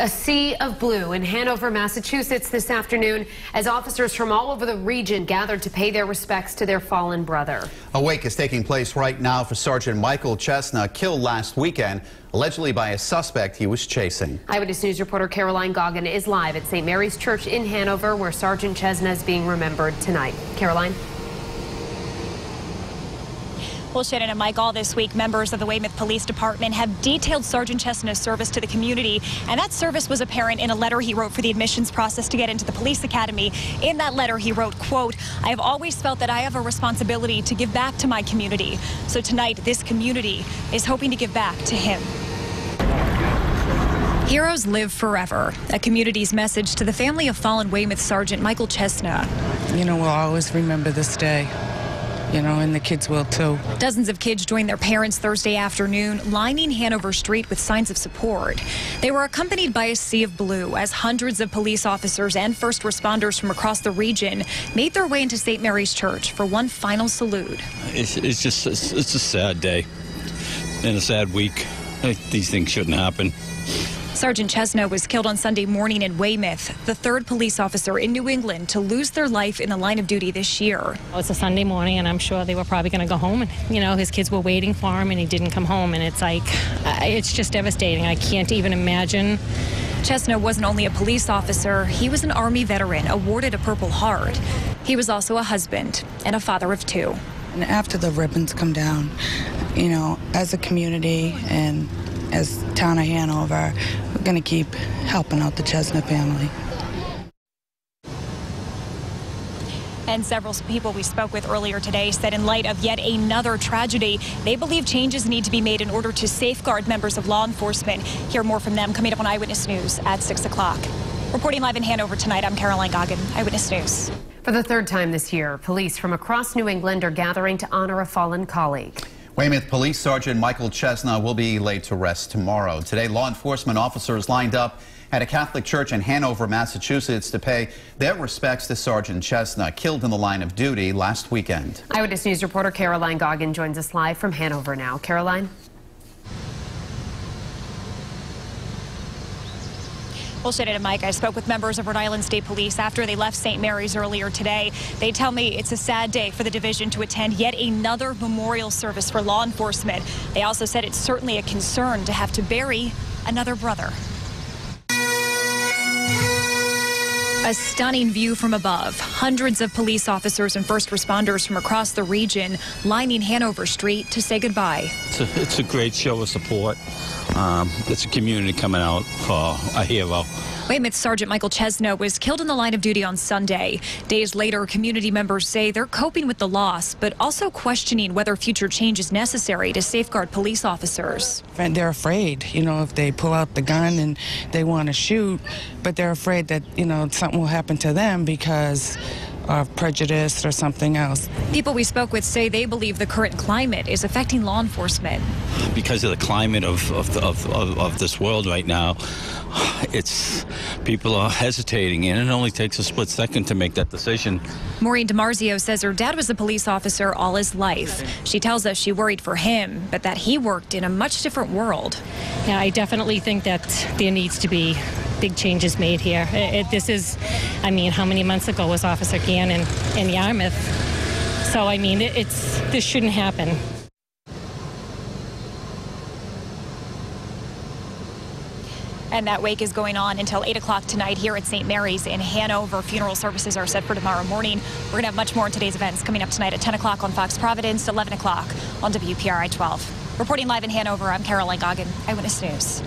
A sea of blue in Hanover, Massachusetts this afternoon as officers from all over the region gathered to pay their respects to their fallen brother. A wake is taking place right now for Sergeant Michael Chesna, killed last weekend, allegedly by a suspect he was chasing. Eyewitness News reporter Caroline Goggin is live at St. Mary's Church in Hanover, where Sergeant Chesna is being remembered tonight. Caroline? Well, Shannon and Mike, all this week, members of the Weymouth Police Department have detailed Sergeant Chesna's service to the community, and that service was apparent in a letter he wrote for the admissions process to get into the police academy. In that letter, he wrote, quote, "I have always felt that I have a responsibility to give back to my community. So tonight, this community is hoping to give back to him." Heroes live forever. A community's message to the family of fallen Weymouth Sergeant Michael Chesna. You know, we'll always remember this day. You know, and the kids will too. Dozens of kids joined their parents Thursday afternoon, lining Hanover Street with signs of support. They were accompanied by a sea of blue as hundreds of police officers and first responders from across the region made their way into St. Mary's Church for one final salute. It's a sad day and a sad week. These things shouldn't happen. Sergeant Chesna was killed on Sunday morning in Weymouth, the third police officer in New England to lose their life in the line of duty this year. It's a Sunday morning, and I'm sure they were probably going to go home. And, you know, his kids were waiting for him, and he didn't come home. And it's like, it's just devastating. I can't even imagine. Chesna wasn't only a police officer, he was an Army veteran awarded a Purple Heart. He was also a husband and a father of two. And after the ribbons come down, you know, as a community and as town of Hanover, we're going to keep helping out the Chesna family. And several people we spoke with earlier today said in light of yet another tragedy, they believe changes need to be made in order to safeguard members of law enforcement. Hear more from them coming up on Eyewitness News at 6 o'clock. Reporting live in Hanover tonight, I'm Caroline Goggin, Eyewitness News. For the third time this year, police from across New England are gathering to honor a fallen colleague. Weymouth Police Sergeant Michael Chesna will be laid to rest tomorrow. Today, law enforcement officers lined up at a Catholic church in Hanover, Massachusetts to pay their respects to Sergeant Chesna, killed in the line of duty last weekend. Eyewitness News reporter Caroline Goggin joins us live from Hanover now. Caroline? Well, Shannon and Mike, I spoke with members of Rhode Island State Police after they left St. Mary's earlier today. They tell me it's a sad day for the division to attend yet another memorial service for law enforcement. They also said it's certainly a concern to have to bury another brother. A stunning view from above. Hundreds of police officers and first responders from across the region lining Hanover Street to say goodbye. It's a great show of support. It's a community coming out for a hero. Weymouth Sergeant Michael Chesna was killed in the line of duty on Sunday. Days later, community members say they're coping with the loss, but also questioning whether future change is necessary to safeguard police officers. And they're afraid, you know, if they pull out the gun and they want to shoot, but they're afraid that, you know, something will happen to them because of prejudice or something else. People we spoke with say they believe the current climate is affecting law enforcement. Because of the climate of this world right now, people are hesitating, and it only takes a split second to make that decision. Maureen DiMarzio says her dad was a police officer all his life. She tells us she worried for him, but that he worked in a much different world. Yeah, I definitely think that there needs to be big changes made here. This is, I mean, how many months ago was Officer Gannon in Weymouth? So, I mean, this shouldn't happen. And that wake is going on until 8 o'clock tonight here at St. Mary's in Hanover. Funeral services are set for tomorrow morning. We're going to have much more in today's events coming up tonight at 10 o'clock on Fox Providence, 11 o'clock on WPRI 12. Reporting live in Hanover, I'm Caroline Goggin, Eyewitness News.